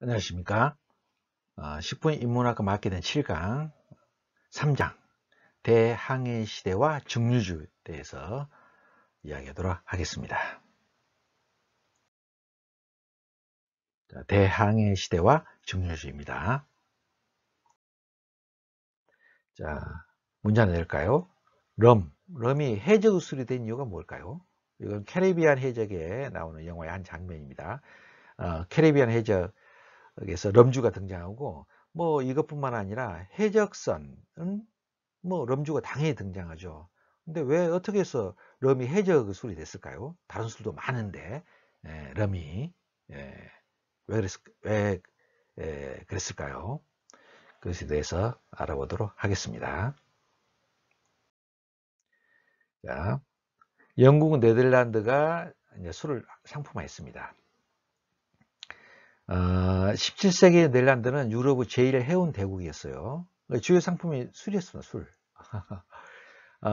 안녕하십니까. 10분 인문학과 맡게 된 7강 3장 대항해 시대와 증류주에 대해서 이야기하도록 하겠습니다. 대항해 시대와 증류주입니다. 자, 문제 하나 낼까요? 럼이 해적으로 수리된 이유가 뭘까요? 이건 캐리비안 해적에 나오는 영화의 한 장면입니다. 캐리비안 해적에서 럼주가 등장하고 뭐 이것뿐만 아니라 해적선은 뭐 럼주가 당연히 등장하죠. 근데 왜 어떻게 해서 럼이 해적의 술이 됐을까요? 다른 술도 많은데 럼이 왜 그랬을까요? 그것에 대해서 알아보도록 하겠습니다. 자, 영국, 네덜란드가 이제 술을 상품화했습니다. 17세기 네덜란드는 유럽의 제일 해운 대국이었어요. 주요 상품이 술이었습니다. 술.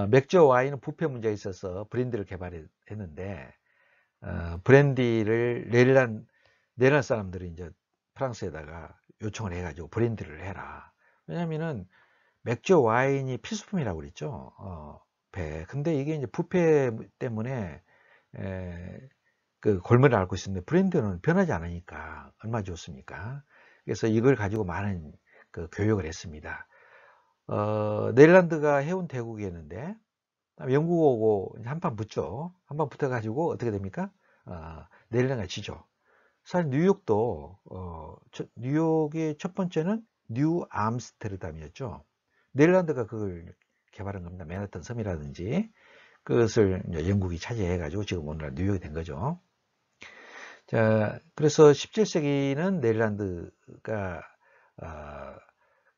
맥주와 와인은 부패 문제가 있어서 브랜디를 개발했는데 브랜디를 네덜란드 사람들이 이제 프랑스에다가 요청을 해가지고 브랜디를 해라. 왜냐면은 맥주 와인이 필수품이라고 그랬죠. 근데 이게 이제 부패 때문에 그 골머리를 앓고 있었는데 브랜드는 변하지 않으니까 얼마나 좋습니까? 그래서 이걸 가지고 많은 그 교육을 했습니다. 네덜란드가 해운 대국이었는데 영국 오고 한판 붙죠. 한판 붙어가지고 어떻게 됩니까? 네덜란드가 지죠. 사실 뉴욕도 뉴욕의 첫 번째는 뉴 암스테르담이었죠. 네덜란드가 그걸 개발한 겁니다. 맨하탄 섬이라든지 그것을 이제 영국이 차지해가지고 지금 오늘날 뉴욕이 된 거죠. 자, 그래서 17세기는 네덜란드가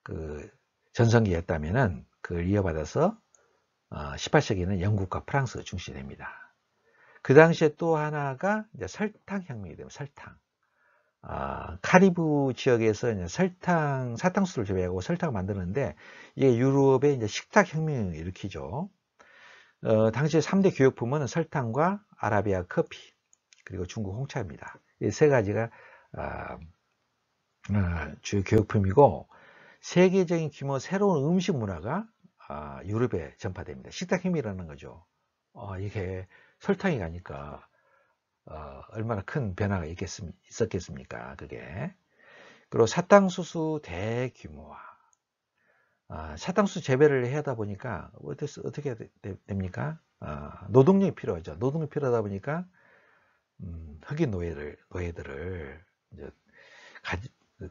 그 전성기였다면은 그걸 이어받아서 18세기는 영국과 프랑스가 중심이 됩니다. 그 당시에 또 하나가 이제 설탕 혁명이 됩니다. 설탕. 카리브 지역에서 이제 사탕수를 재배하고 설탕을 만드는데 이게 유럽의 이제 식탁 혁명을 일으키죠. 당시 3대 교역품은 설탕과 아라비아 커피 그리고 중국 홍차입니다. 이 세 가지가 주요 교역품이고 세계적인 규모 새로운 음식 문화가 유럽에 전파됩니다. 식탁 혁명이라는 거죠. 이게 설탕이 가니까 얼마나 큰 변화가 있었겠습니까? 그게. 그리고 사탕수수 대규모화. 사탕수수 재배를 해야 하다 보니까 어떻게 됩니까? 노동력이 필요하죠. 노동력이 필요하다 보니까 흑인 노예들을 이제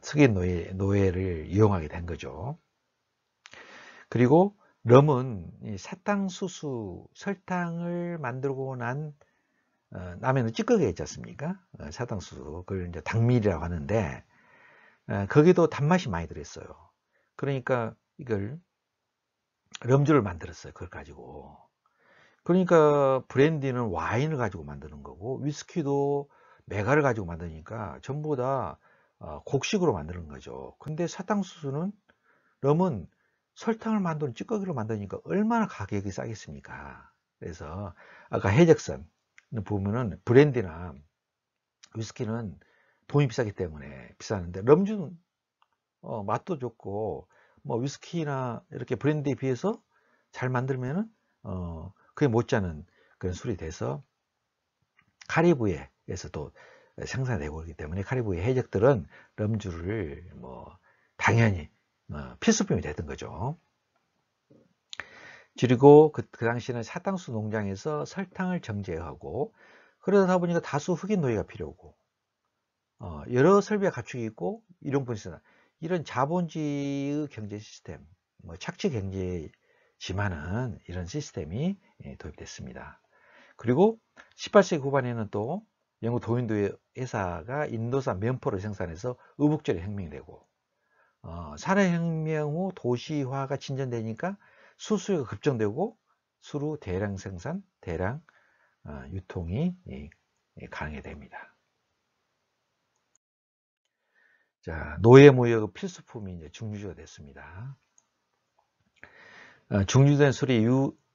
흑인 노예를 이용하게 된 거죠. 그리고 럼은 이 사탕수수 설탕을 만들고 난 라면은 찌꺼기가 있지 않습니까? 사탕수수 그걸 이제 당밀이라고 하는데 거기도 단맛이 많이 들어있어요. 그러니까 이걸 럼주를 만들었어요. 그걸 가지고. 그러니까 브랜디는 와인을 가지고 만드는 거고 위스키도 메가를 가지고 만드니까 전부 다 곡식으로 만드는 거죠. 근데 사탕수수는 럼은 설탕을 만드는 찌꺼기로 만드니까 얼마나 가격이 싸겠습니까? 그래서 아까 해적선 보면은 브랜디나 위스키는 돈이 비싸기 때문에 비싸는데 럼주는 맛도 좋고 뭐 위스키나 이렇게 브랜디에 비해서 잘 만들면은 그게 못지않은 그런 술이 돼서 카리브해에서도 생산되고 있기 때문에 카리브해 해적들은 럼주를 뭐 당연히 필수품이 됐던 거죠. 그리고 그 당시에는 사탕수 농장에서 설탕을 정제하고 그러다 보니까 다수 흑인 노예가 필요하고 여러 설비가 갖추고 있고 이런 분이나 이런 자본주의의 경제 시스템, 뭐 착취 경제지만은 이런 시스템이 도입됐습니다. 그리고 18세기 후반에는 또 영국 도인도 회사가 인도산 면포를 생산해서 의복절이 혁명이 되고 산업혁명 후 도시화가 진전되니까 수수료가 급증되고 수루 대량 생산, 대량 유통이 가능해 됩니다. 자, 노예 무역 필수품이 이제 중류주가 됐습니다. 중류된 술이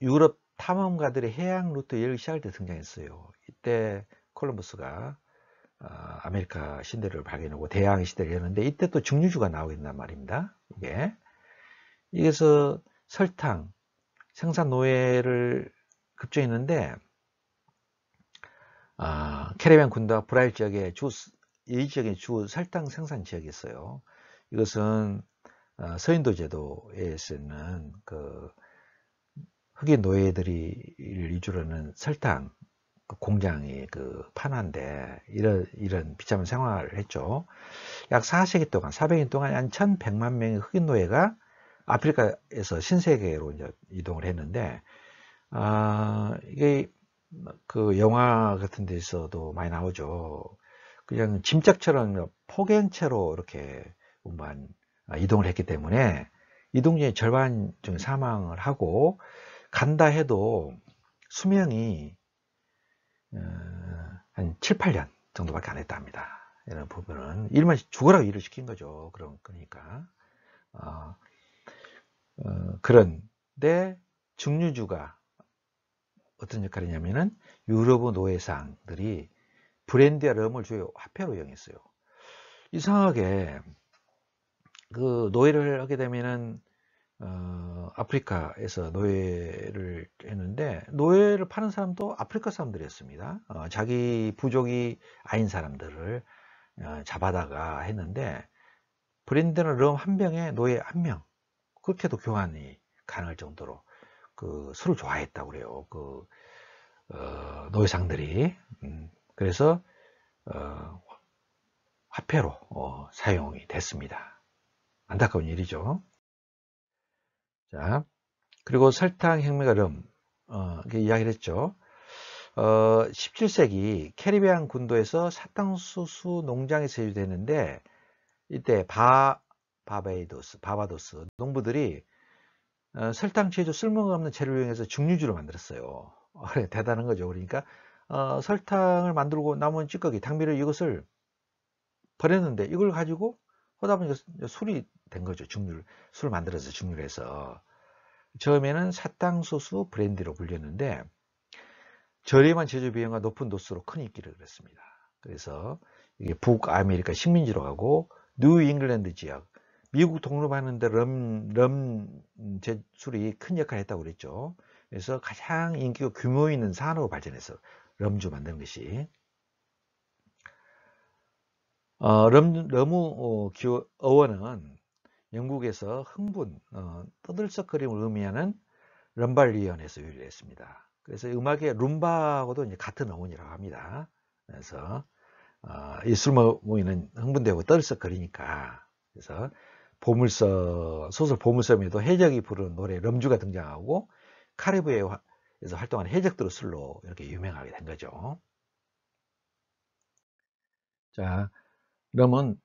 유럽 탐험가들의 해양 루트 여행을 시작할 때 등장했어요. 이때 콜럼버스가 아메리카 신대륙을 발견하고 대항해 시대를 여는데 이때 또 증류주가 나오게 된단 말입니다. 이게서 설탕 생산 노예를 급조했는데 캐리비안 군도와 브라질 지역의 이 지역의 주 설탕 생산 지역이 있어요. 이것은 서인도 제도에 쓰는 그 흑인 노예들이 위주로 하는 설탕 공장이 그 판화인데 이런 비참한 생활을 했죠. 약 4세기 동안 400년 동안 한 1100만 명의 흑인 노예가 아프리카에서 신세계로 이제 이동을 했는데 이게 그 영화 같은 데서도 많이 나오죠. 그냥 짐짝처럼 폭행체로 이렇게 운반 이동을 했기 때문에 이동 중에 절반 중 사망을 하고 간다 해도 수명이 한 7, 8년 정도밖에 안 했다 합니다. 이런 부분은 일만 죽으라고 일을 시킨 거죠. 그러니까 그런데 증류주가 어떤 역할이냐면은 유럽의 노예상들이 브랜디와 럼을 주요 화폐로 이용했어요. 이상하게 그 노예를 하게 되면은 아프리카에서 노예를 했는데 노예를 파는 사람도 아프리카 사람들이었습니다. 자기 부족이 아닌 사람들을 잡아다가 했는데 브랜디나 럼 한 병에 노예 한 명 그렇게도 교환이 가능할 정도로 그 술을 좋아했다고 그래요. 그 노예상들이 그래서 화폐로 사용이 됐습니다. 안타까운 일이죠. 자, 그리고 설탕 혁명가 럼 이렇게 이야기를 했죠. 17세기 캐리비안 군도에서 사탕수수 농장이 세우되는데 이때 바바도스 농부들이 설탕 제조 쓸모없는 재료를 이용해서 증류주를 만들었어요. 대단한 거죠. 그러니까 설탕을 만들고 남은 찌꺼기, 당비를 이것을 버렸는데 이걸 가지고 하다 보니까 술이 된 거죠. 술을 만들어서 증류를 해서 처음에는 사탕수수 브랜디로 불렸는데 저렴한 제조 비용과 높은 도수로 큰 인기를 얻었습니다. 그래서 이게 북아메리카 식민지로 가고 뉴 잉글랜드 지역 미국 독립하는데 럼 제술이 큰 역할을 했다고 그랬죠. 그래서 가장 인기가 규모 있는 산업으로 발전해서 럼주 만드는 것이 러무 어원은 영국에서 흥분, 떠들썩거림을 의미하는 럼발리언에서 유래했습니다. 그래서 음악의 룸바하고도 이제 같은 어원이라고 합니다. 그래서 이 술 모이는 흥분되고 떠들썩거리니까 그래서 소설 보물섬에도 해적이 부르는 노래 럼주가 등장하고 카리브해에서 활동하는 해적들의 술로 이렇게 유명하게 된 거죠. 자, 럼은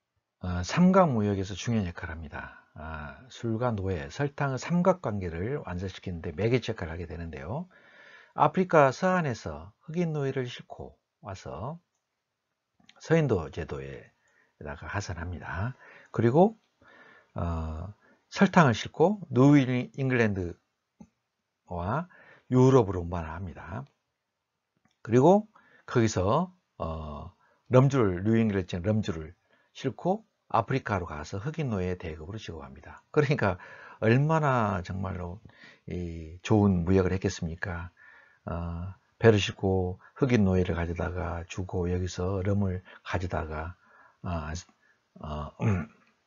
삼각무역에서 중요한 역할을 합니다. 술과 노예, 설탕의 삼각관계를 완성시키는데 매개체 역할을 하게 되는데요. 아프리카 서안에서 흑인 노예를 싣고 와서 서인도 제도에다가 하산합니다. 그리고 설탕을 싣고 뉴 잉글랜드와 유럽으로 운반합니다. 그리고 거기서 뉴 잉글랜드 럼주를 싣고 아프리카로 가서 흑인 노예 대급으로 지급합니다. 그러니까 얼마나 정말로 좋은 무역을 했겠습니까? 배를 싣고 흑인 노예를 가져다가 주고 여기서 럼을 가져다가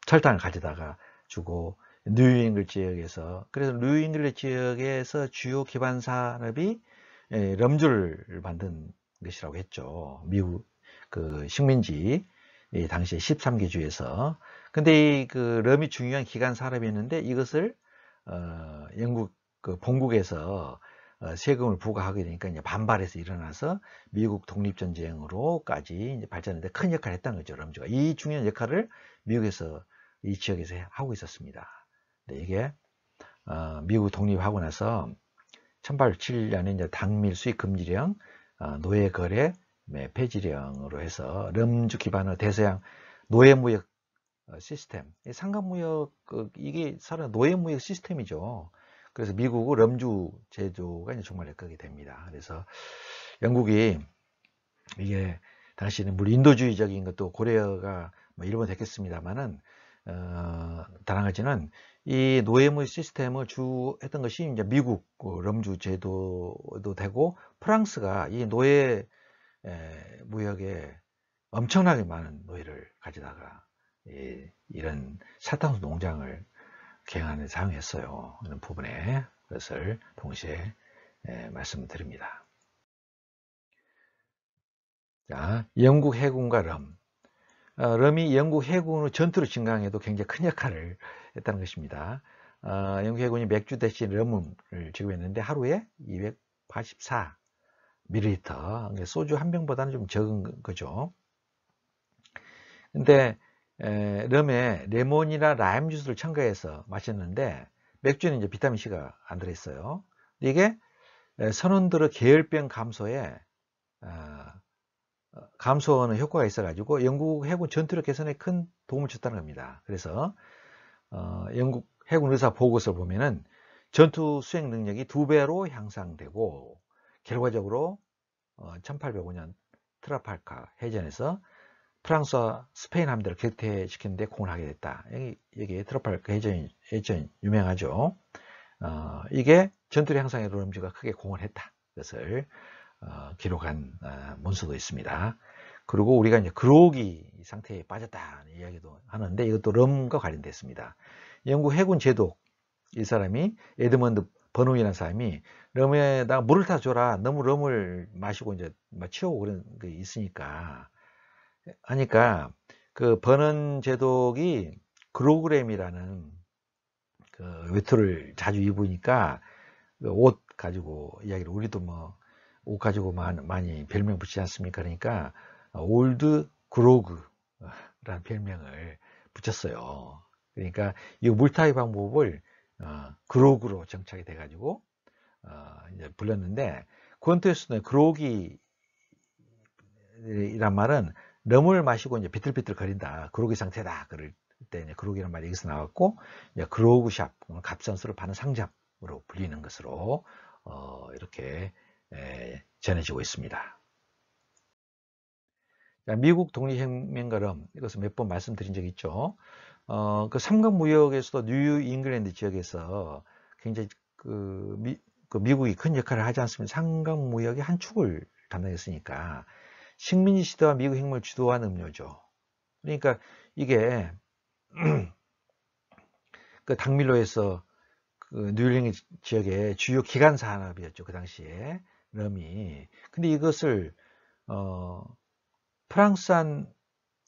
설탕을 가져다가 주고 뉴잉글 지역에서 그래서 뉴잉글 지역에서 주요 기반 산업이 럼주를 만든 것이라고 했죠. 미국 그 식민지 당시에 13개 주에서 근데 이 그 럼이 중요한 기간 산업이었는데 이것을 영국 그 본국에서 세금을 부과하게 되니까 이제 반발해서 일어나서 미국 독립전쟁으로까지 이제 발전하는데 큰 역할을 했다는 거죠. 럼주가 이 중요한 역할을 미국에서 이 지역에서 하고 있었습니다. 근데 이게 미국 독립하고 나서 1807년에 이제 당밀 수입 금지령, 노예 거래 폐지령으로 해서 럼주 기반의 대서양 노예무역 시스템, 상가무역 이게 사실 노예무역 시스템이죠. 그래서 미국의 럼주 제조가 이제 정말 역학이 됩니다. 그래서 영국이 이게 당시에는 물론 인도주의적인 것도 고려가 뭐 일본 됐겠습니다만은 다른 가지는 이 노예무역 시스템을 주했던 것이 이제 미국 럼주 제도도 되고 프랑스가 이 노예 무역에 엄청나게 많은 노예를 가져다가 이런 사탕수 농장을 개항하는 데 사용했어요. 이런 부분에 그것을 동시에 말씀드립니다. 자, 영국 해군과 럼. 럼이 영국 해군의 전투를 증강에도 굉장히 큰 역할을 했다는 것입니다. 영국 해군이 맥주 대신 럼을 지급했는데 하루에 284ml, 소주 한 병보다는 좀 적은 거죠. 근데 럼에 레몬이나 라임 주스를 첨가해서 마셨는데 맥주는 이제 비타민 C가 안 들어있어요. 이게 선원들의 계열병 감소에 감소하는 효과가 있어가지고 영국 해군 전투력 개선에 큰 도움을 줬다는 겁니다. 그래서 영국 해군 의사 보고서를 보면은 전투 수행 능력이 2배로 향상되고 결과적으로 1805년 트라팔카 해전에서 프랑스와 스페인 함대를 격퇴시키는데 공을 하게 됐다. 여기 트라팔카 해전 유명하죠. 이게 전투력 향상에 럼주가 크게 공을 했다. 그것을 기록한 문서도 있습니다. 그리고 우리가 이제 그로기 상태에 빠졌다는 이야기도 하는데 이것도 럼과 관련됐습니다. 영국 해군 제독 이 사람이 에드먼드 버놈이라는 사람이 럼에다가 물을 타 줘라. 너무 럼을 마시고 이제 치우고 그런 게 있으니까 하니까 그 버넌 제독이 그로그램이라는 그 외투를 자주 입으니까 옷 가지고 이야기를 우리도 뭐 옷 가지고 많이 별명 붙이지 않습니까? 그러니까 올드 그로그라는 별명을 붙였어요. 그러니까 이 물타기 방법을 그로그로 정착이 돼가지고 이제 불렀는데 권투에서는 그로기란 말은 럼을 마시고 이제 비틀비틀 거린다. 그로기 상태다. 그럴 때 이제 그로기란 말이 여기서 나왔고 이제 그로그샵 갑선수를 파는 상점으로 불리는 것으로 이렇게 전해지고 있습니다. 미국 독립혁명가 럼 이것을 몇 번 말씀드린 적이 있죠. 그 삼각무역에서도 뉴 잉글랜드 지역에서 굉장히 미국이 큰 역할을 하지 않습니까? 삼각무역의 한 축을 담당했으니까 식민지 시대와 미국 혁명을 주도한 음료죠. 그러니까 이게 그 닭밀로에서 그 뉴잉글랜드 지역의 주요 기간 산업이었죠. 그 당시에 럼이. 근데 이것을 프랑스산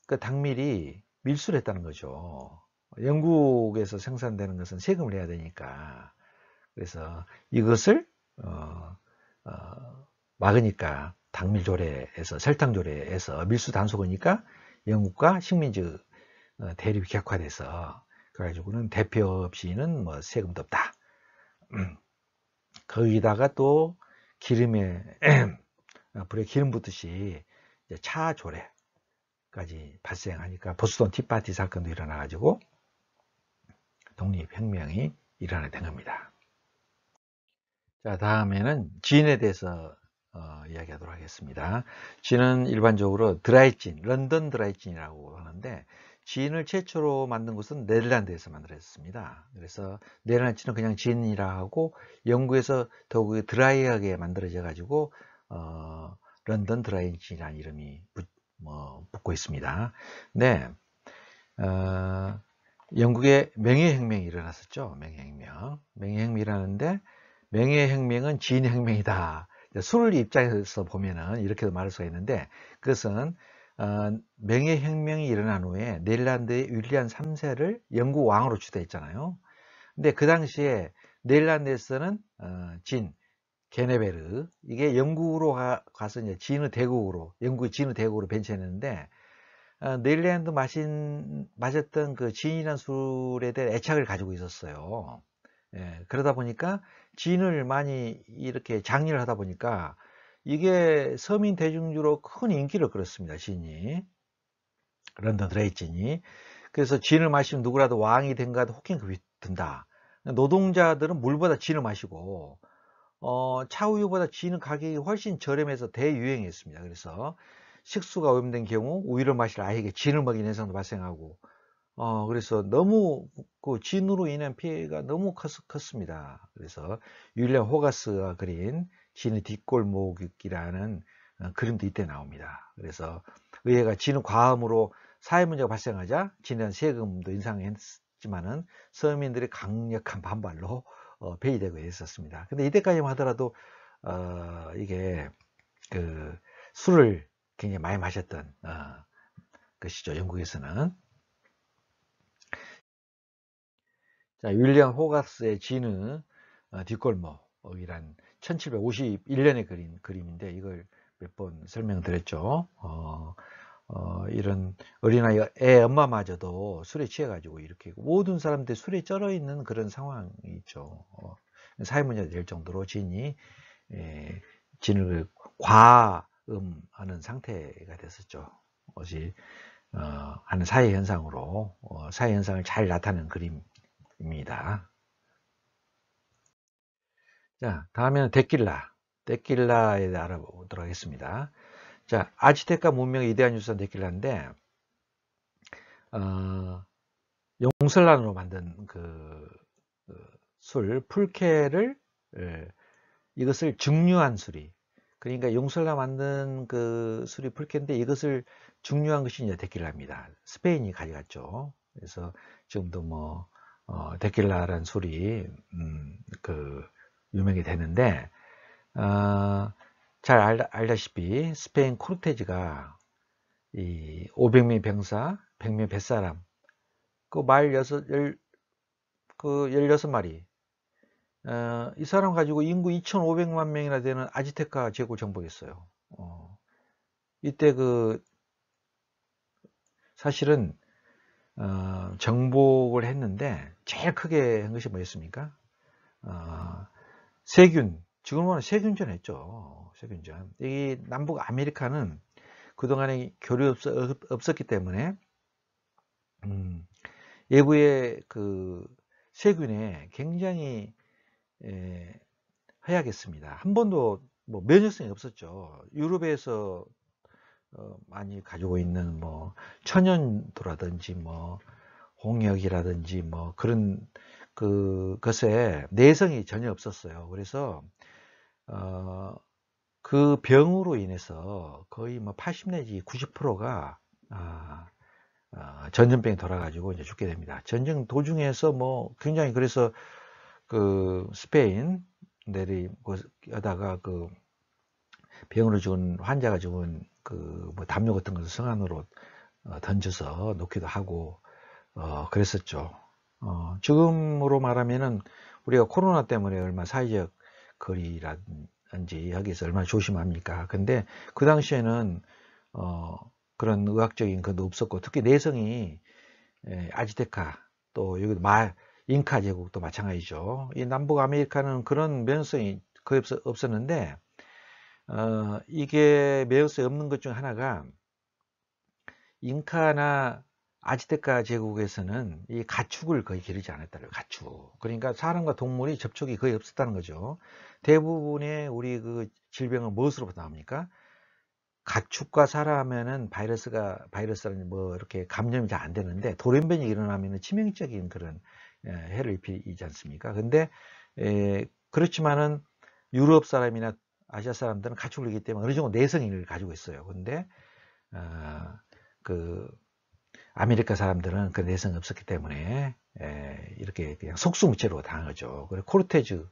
그 닭밀이 밀수를 했다는 거죠. 영국에서 생산되는 것은 세금을 내야 되니까. 그래서 이것을 막으니까 닭밀 조례에서 설탕 조례에서 밀수 단속하니까 영국과 식민지 대립이 격화돼서 그래가지고는 대표 없이는 뭐 세금도 없다. 거기다가 또 기름에 불에 기름 붓듯이 차 조례까지 발생하니까 보스턴 티파티 사건도 일어나가지고 독립혁명이 일어나게 된 겁니다. 자, 다음에는 진에 대해서 이야기하도록 하겠습니다. 진은 일반적으로 드라이진, 런던 드라이진이라고 하는데 진을 최초로 만든 곳은 네덜란드에서 만들어졌습니다. 그래서 네덜란드 진은 그냥 진이라 하고 영국에서 더욱 드라이하게 만들어져 가지고 런던 드라이진이라는 이름이 붙고 있습니다. 네, 영국의 명예혁명이 일어났었죠. 명예혁명이 일어났는데 명예혁명은 진혁명이다. 술 입장에서 보면은 이렇게도 말할 수가 있는데 그것은 명예혁명이 일어난 후에 네덜란드의 윌리엄 3세를 영국 왕으로 추대했잖아요. 근데 그 당시에 네덜란드에서는 진, 게네베르 이게 영국으로 가서 이제 진의 대국으로 영국의 진의 대국으로 변迁했는데 네덜란드 마셨던 그 진이라는 술에 대해 애착을 가지고 있었어요. 예, 그러다 보니까 진을 많이 이렇게 장려를 하다 보니까 이게 서민 대중주로 큰 인기를 끌었습니다. 진이. 런던 드레이 진이. 그래서 진을 마시면 누구라도 왕이 된가도 호킹급이 든다. 노동자들은 물보다 진을 마시고 차우유보다 진은 가격이 훨씬 저렴해서 대유행했습니다. 그래서 식수가 오염된 경우 우유를 마실 아이에게 진을 먹이는 현상도 발생하고, 그래서 너무 그 진으로 인한 피해가 너무 컸습니다. 그래서 윌리엄 호가스가 그린 진의 뒷골목이라는 그림도 이때 나옵니다. 그래서 의회가 진을 과음으로 사회 문제가 발생하자 진에 대한 세금도 인상했지만은 서민들의 강력한 반발로 폐지되고 있었습니다. 근데 이때까지만 하더라도 이게 그 술을 굉장히 많이 마셨던 것이죠. 영국에서는. 자, 윌리엄 호가스의 진의 뒷골목이란 1751년에 그린 그림인데, 이걸 몇 번 설명드렸죠. 이런 어린아이, 애 엄마마저도 술에 취해가지고 이렇게 모든 사람들이 술에 쩔어 있는 그런 상황이 있죠. 사회문제가 될 정도로 진을 과음하는 상태가 됐었죠. 어지 하는 사회 현상으로 사회 현상을 잘 나타내는 그림입니다. 자, 다음에는 데킬라에 대해 알아보도록 하겠습니다. 자, 아즈테카 문명의 이데한 유산 데킬라인데, 용설란으로 만든 술, 풀케를, 이것을 증류한 술이, 그러니까 용설란 만든 그 술이 풀케인데 이것을 증류한 것이 이제 데킬라입니다. 스페인이 가져갔죠. 그래서 지금도 뭐, 데킬라라는 술이, 유명이 되는데, 잘 알다시피 스페인 코르테즈가 이 500명 병사, 100명 뱃사람, 그 말 16마리, 이 사람 가지고 인구 2,500만 명이나 되는 아즈테카 제국을 정복했어요. 이때 사실은 정복을 했는데 제일 크게 한 것이 뭐였습니까? 세균, 지금은 세균전 했죠. 세균전. 이 남북 아메리카는 그동안에 교류 없었기 때문에 외부의 세균에 굉장히 허약했습니다. 한 번도 뭐 면역성이 없었죠. 유럽에서 많이 가지고 있는 뭐 천연두라든지 뭐 홍역이라든지 뭐 그런 것에 내성이 전혀 없었어요. 그래서 그 병으로 인해서 거의 뭐 80 내지 90%가 전염병이 돌아가지고 이제 죽게 됩니다. 전쟁 도중에서 뭐 굉장히, 그래서 스페인들이 여다가 병으로 죽은 환자가 죽은 뭐 담요 같은 것을 성안으로 던져서 놓기도 하고 그랬었죠. 지금으로 말하면은 우리가 코로나 때문에 얼마나 사회적 거리라든지 여기서 얼마나 조심합니까? 근데 그 당시에는 그런 의학적인 것도 없었고, 특히 내성이 아즈테카, 또 여기 잉카 제국도 마찬가지죠. 이 남북 아메리카는 그런 면역성이 거의 없었는데, 이게 면역성이 없는 것 중 하나가, 잉카나 아즈테카 제국에서는 이 가축을 거의 기르지 않았다는 가축. 그러니까 사람과 동물이 접촉이 거의 없었다는 거죠. 대부분의 우리 질병은 무엇으로부터 나옵니까? 가축과 사람에는 바이러스라는 뭐 이렇게 감염이 잘 안 되는데, 돌연변이 일어나면 치명적인 그런 해를 입히지 않습니까? 근데 그렇지만은 유럽 사람이나 아시아 사람들은 가축을 기르기 때문에 어느 정도 내성을 가지고 있어요. 근데 아메리카 사람들은 그 내성이 없었기 때문에 이렇게 그냥 속수무책으로 당하죠. 그리고 코르테즈,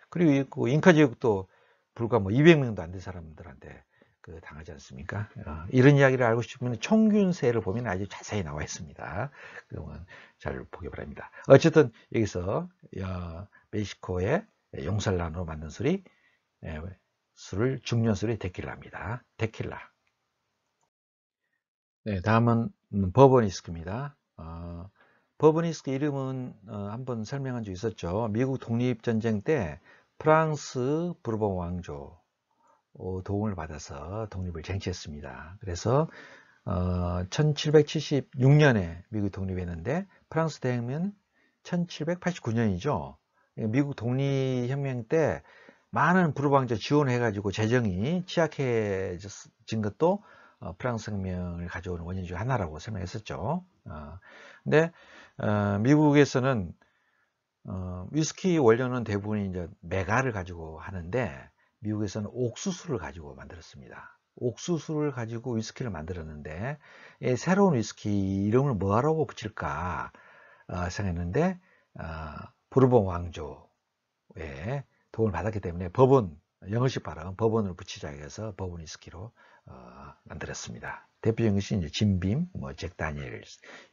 그리고 잉카 제국도 불과 뭐 200명도 안 된 사람들한테 당하지 않습니까? 이런 이야기를 알고 싶으면 총균세를 보면 아주 자세히 나와 있습니다. 그러면 잘 보기 바랍니다. 어쨌든 여기서 멕시코의 용살란으로 만든 술을 중년 술이 데킬라입니다. 데킬라. 네, 다음은 버버니스크입니다. 버버니스크 이름은 한번 설명한 적 있었죠. 미국 독립전쟁 때 프랑스 부르봉 왕조 도움을 받아서 독립을 쟁취했습니다. 그래서 1776년에 미국이 독립했는데 프랑스 대혁명은 1789년이죠. 미국 독립혁명 때 많은 부르봉 왕조 지원해가지고 재정이 취약해진 것도 프랑스 혁명을 가져오는 원인 중 하나라고 설명했었죠. 근데 미국에서는 위스키 원료는 대부분 이제 메가를 가지고 하는데 미국에서는 옥수수를 가지고 만들었습니다. 옥수수를 가지고 위스키를 만들었는데 새로운 위스키 이름을 뭐라고 붙일까 생각했는데 부르본 왕조의 도움을 받았기 때문에 버번, 영어식 발음 버번을 붙이자 해서 버번 위스키로 만들었습니다. 대표적인 것이 이제 진빔, 잭 다니엘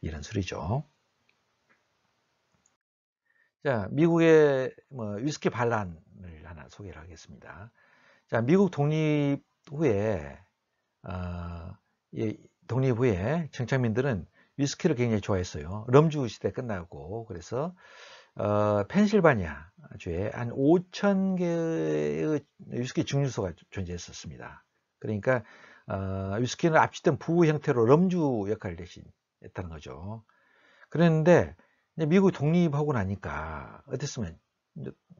이런 술이죠. 자, 미국의 위스키 반란을 하나 소개를 하겠습니다. 자, 미국 독립 후에 독립 후에 정착민들은 위스키를 굉장히 좋아했어요. 럼주 시대 끝나고 그래서 펜실바니아주에 한 5,000개의 위스키 증류소가 존재했었습니다. 그러니까 위스키는 압축된 부 형태로 럼주 역할을 대신했다는 거죠. 그랬는데 미국이 독립하고 나니까 어땠으면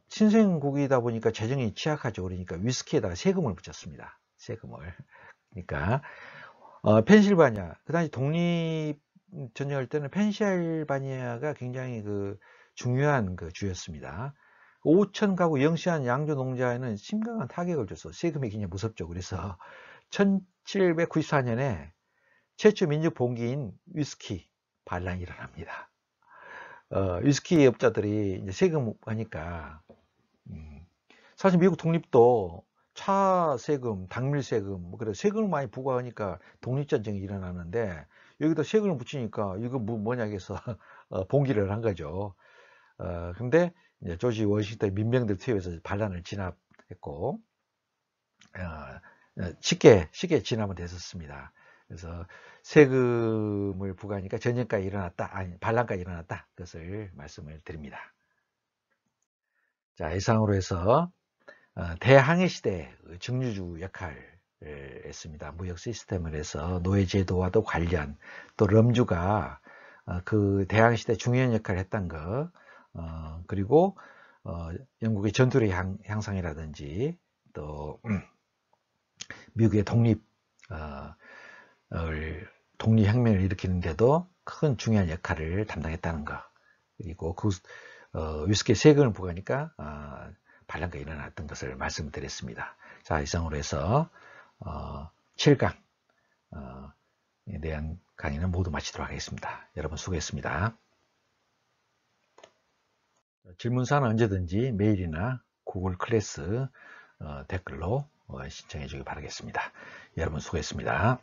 신생국이다 보니까 재정이 취약하죠. 그러니까 위스키에다가 세금을 붙였습니다. 세금을. 그러니까 펜실바니아 그 당시 독립 전쟁할 때는 펜실바니아가 굉장히 그 중요한 그 주였습니다. 5천 가구 영시한 양조 농자에는 심각한 타격을 줬어. 세금이 굉장히 무섭죠. 그래서 1794년에 최초 민족 봉기인 위스키 반란이 일어납니다. 위스키 업자들이 이제 세금 하니까 사실 미국 독립도 차 세금, 당밀 세금, 그래 세금을 많이 부과하니까 독립전쟁이 일어나는데 여기다 세금을 붙이니까 이거 뭐냐 해서 봉기를 한 거죠. 근데 이제 조지 워싱턴 민병들 투입해서 반란을 진압했고 쉽게 진압은 됐었습니다. 그래서 세금을 부과하니까 전쟁까지 일어났다, 아니 반란까지 일어났다. 그것을 말씀을 드립니다. 자, 이상으로 해서 대항해 시대 증류주 역할을 했습니다. 무역 시스템을 해서 노예제도와도 관련, 또 럼주가 그 대항해 시대 중요한 역할을 했던 것, 그리고 영국의 전투력 향상이라든지 또 미국의 독립혁명을 일으키는데도 큰 중요한 역할을 담당했다는 것, 그리고 그 위스키에 세금을 부과하니까 반란가 일어났던 것을 말씀드렸습니다. 자, 이상으로 해서 7강에 대한 강의는 모두 마치도록 하겠습니다. 여러분 수고했습니다. 질문사항은 언제든지 메일이나 구글 클래스 댓글로 신청해 주기 바라겠습니다. 여러분 수고했습니다.